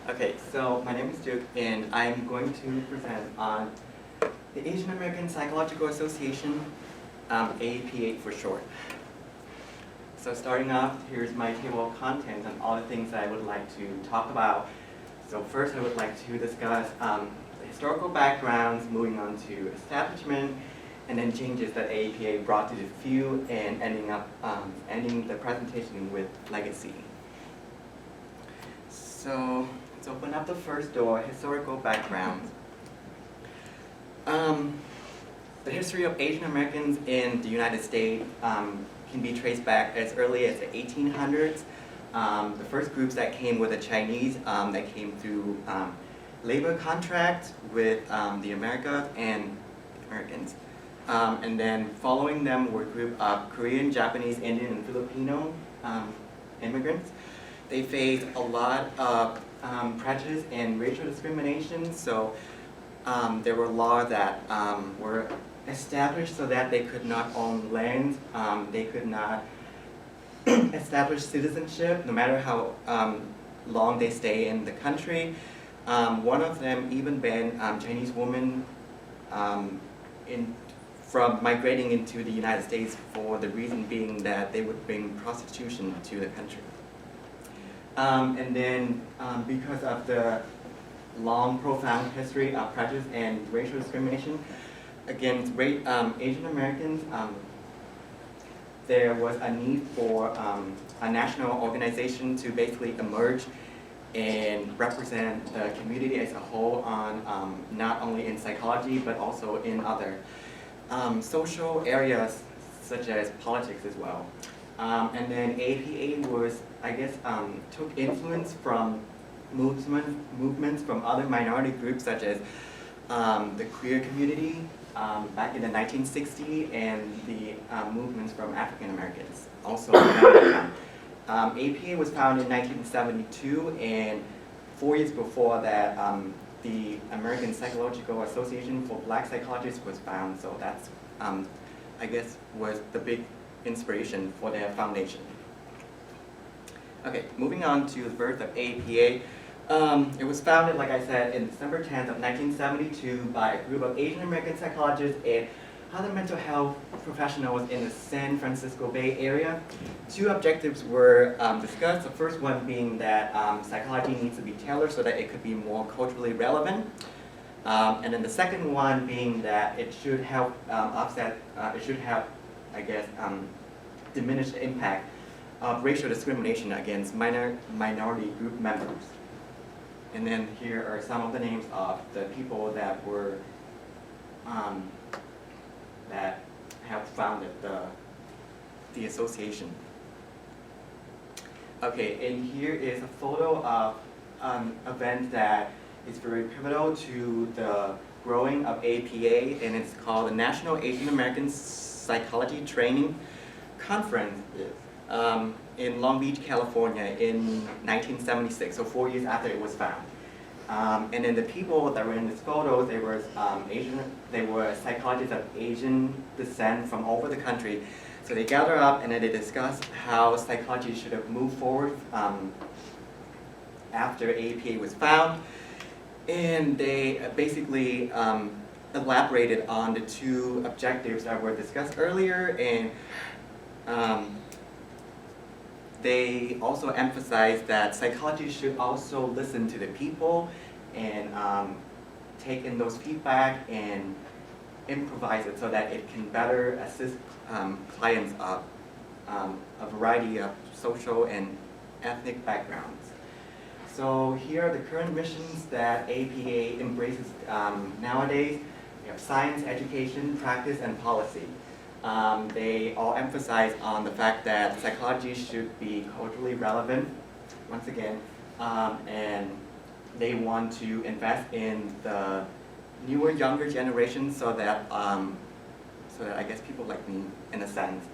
Okay, so my name is Duc, and I'm going to present on the Asian American Psychological Association, AAPA for short. So starting off, here's my table of contents and all the things that I would like to talk about. So first I would like to discuss the historical backgrounds, moving on to establishment, and then changes that AAPA brought to the field, and ending the presentation with legacy. So let's open up the first door, historical background. The history of Asian Americans in the United States can be traced back as early as the 1800s. The first groups that came were the Chinese that came through labor contracts with the Americans. And then following them were a group of Korean, Japanese, Indian, and Filipino immigrants. They faced a lot of prejudice and racial discrimination, so there were laws that were established so that they could not own land, they could not establish citizenship, no matter how long they stay in the country. One of them even banned Chinese women from migrating into the United States, for the reason being that they would bring prostitution to the country. And then because of the long, profound history of prejudice and racial discrimination against Asian Americans, there was a need for a national organization to basically emerge and represent the community as a whole on not only in psychology but also in other social areas such as politics as well. And then APA was, I guess, took influence from movements from other minority groups such as the queer community back in the 1960s, and the movements from African Americans also in America. APA was founded in 1972, and 4 years before that, the American Psychological Association for Black Psychologists was founded. So that's, I guess, was the big inspiration for their foundation. Okay, moving on to the birth of APA. It was founded, like I said, in December 10th of 1972 by a group of Asian American psychologists and other mental health professionals in the San Francisco Bay Area. Two objectives were discussed. The first one being that psychology needs to be tailored so that it could be more culturally relevant. And then the second one being that it should help I guess, diminish the impact of racial discrimination against minority group members. And then here are some of the names of the people that were that have founded the association. Okay, and here is a photo of an event that is very pivotal to the growing of APA, and it's called the National Asian American Psychology Training Conference in Long Beach, California in 1976, so 4 years after it was found. And then the people that were in this photo, they were psychologists of Asian descent from all over the country. So they gathered up and then they discussed how psychology should have moved forward after APA was found. And they basically elaborated on the two objectives that were discussed earlier, and they also emphasized that psychology should also listen to the people and take in those feedback and improvise it so that it can better assist clients of a variety of social and ethnic backgrounds. So here are the current missions that APA embraces nowadays. We have science, education, practice, and policy. They all emphasize on the fact that psychology should be culturally relevant, once again, and they want to invest in the newer, younger generation so that I guess people like me, in a sense,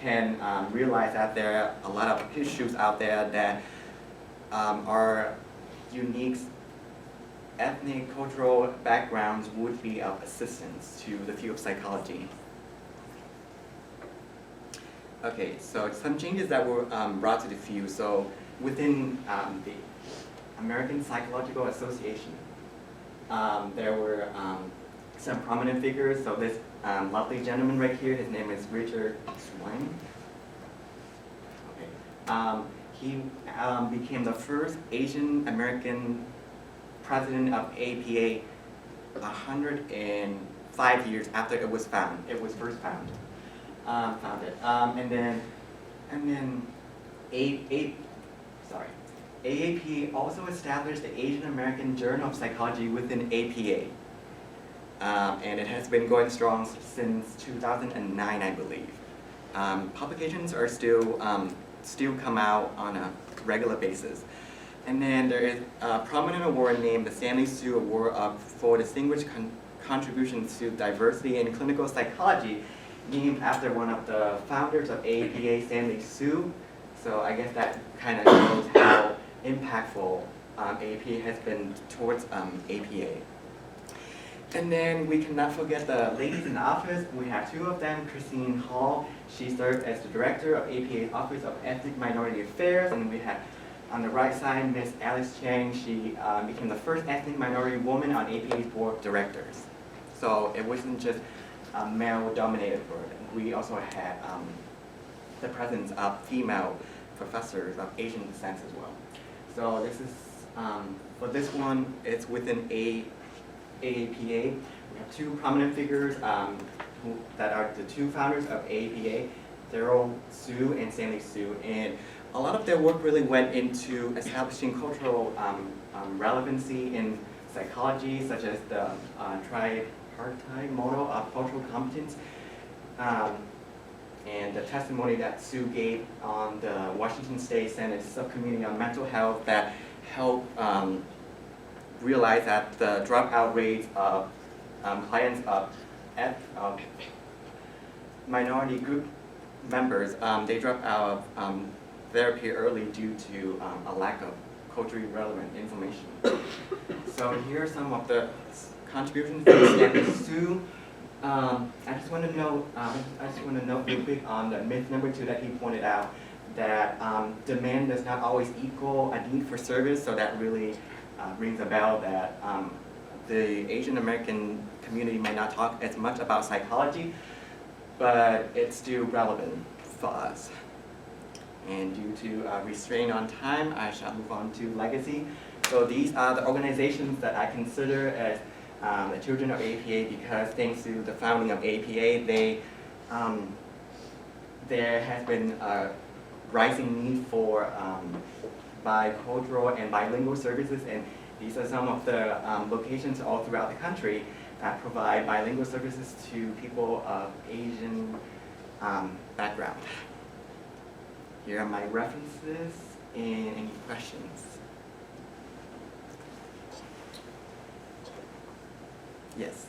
can realize that there are a lot of issues out there that are unique ethnic, cultural backgrounds would be of assistance to the field of psychology. Okay, so some changes that were brought to the field. So within American Psychological Association. There were some prominent figures. So this lovely gentleman right here, his name is Richard Swine. Okay. He became the first Asian American president of APA 105 years after it was found. It was first founded. And then AAP also established the Asian American Journal of Psychology within APA. And it has been going strong since 2009, I believe. Publications are still come out on a regular basis. And then there is a prominent award named the Stanley Sue Award for Distinguished Contributions to Diversity in Clinical Psychology, named after one of the founders of APA, Stanley Sue. So I guess that kind of shows how impactful APA has been towards APA. And then we cannot forget the ladies in the office. We have two of them. Christine Hall, she served as the director of APA's Office of Ethnic Minority Affairs. And we have on the right side, Miss Alice Chang. She became the first ethnic minority woman on APA's board of directors. So it wasn't just a male-dominated board. We also had the presence of female professors of Asian descent as well. So this is, for this one, it's within AAPA. We have two prominent figures that are the two founders of AAPA, Daryl Sue and Stanley Sue. And a lot of their work really went into establishing cultural relevancy in psychology, such as the tripartite model of cultural competence. And the testimony that Sue gave on the Washington State Senate Subcommittee on Mental Health that helped realize that the dropout rates of clients of minority group members, they drop out of therapy early due to a lack of culturally relevant information. So here are some of the contributions from Stanley Sue. I just want to note real quick on the myth number 2 that he pointed out, that demand does not always equal a need for service. So that really rings a bell that the Asian American community may not talk as much about psychology, but it's still relevant for us. And due to restraint on time, I shall move on to legacy. So these are the organizations that I consider as the children of APA, because thanks to the founding of APA, there has been a rising need for bicultural and bilingual services, and these are some of the locations all throughout the country that provide bilingual services to people of Asian background. Here are my references, and any questions? Yes.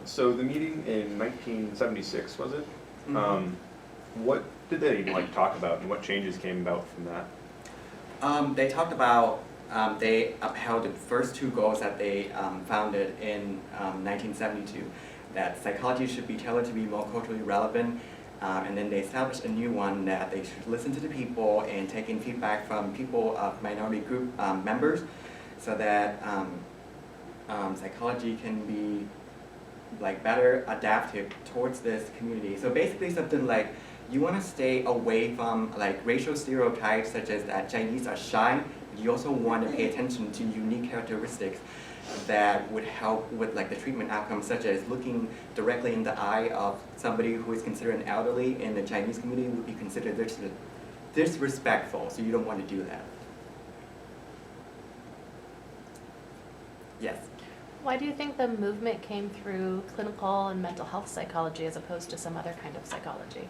So the meeting in 1976, was it? Mm-hmm. What did they talk about, and what changes came about from that? They talked about, they upheld the first 2 goals that they founded in 1972, that psychology should be tailored to be more culturally relevant, and then they established a new one that they should listen to the people and take in feedback from people of minority group members, so that psychology can be better adapted towards this community. So basically something like, you want to stay away from racial stereotypes such as that Chinese are shy. You also want to pay attention to unique characteristics that would help with the treatment outcomes, such as looking directly in the eye of somebody who is considered an elderly in the Chinese community would be considered disrespectful, so you don't want to do that. Yes? Why do you think the movement came through clinical and mental health psychology as opposed to some other kind of psychology?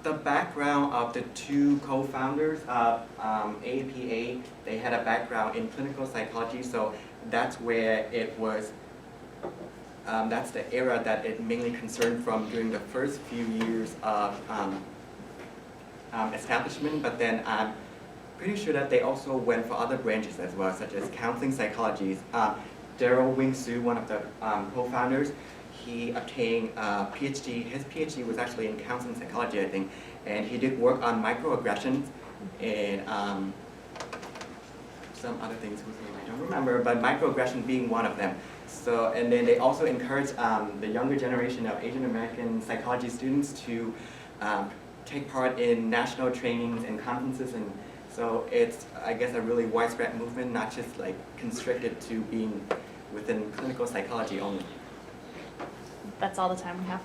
The background of the 2 co-founders of APA, they had a background in clinical psychology, so that's where it was, that's the era that it mainly concerned from during the first few years of establishment, but then I'm pretty sure that they also went for other branches as well, such as counseling psychologies. Daryl Wing Sue, one of the co-founders, he obtained a PhD. His PhD was actually in counseling psychology, I think, and he did work on microaggressions and some other things whose name I don't remember, but microaggression being one of them. So, and then they also encourage the younger generation of Asian American psychology students to take part in national trainings and conferences, and so it's, I guess, a really widespread movement, not just like constricted to being within clinical psychology only. That's all the time we have.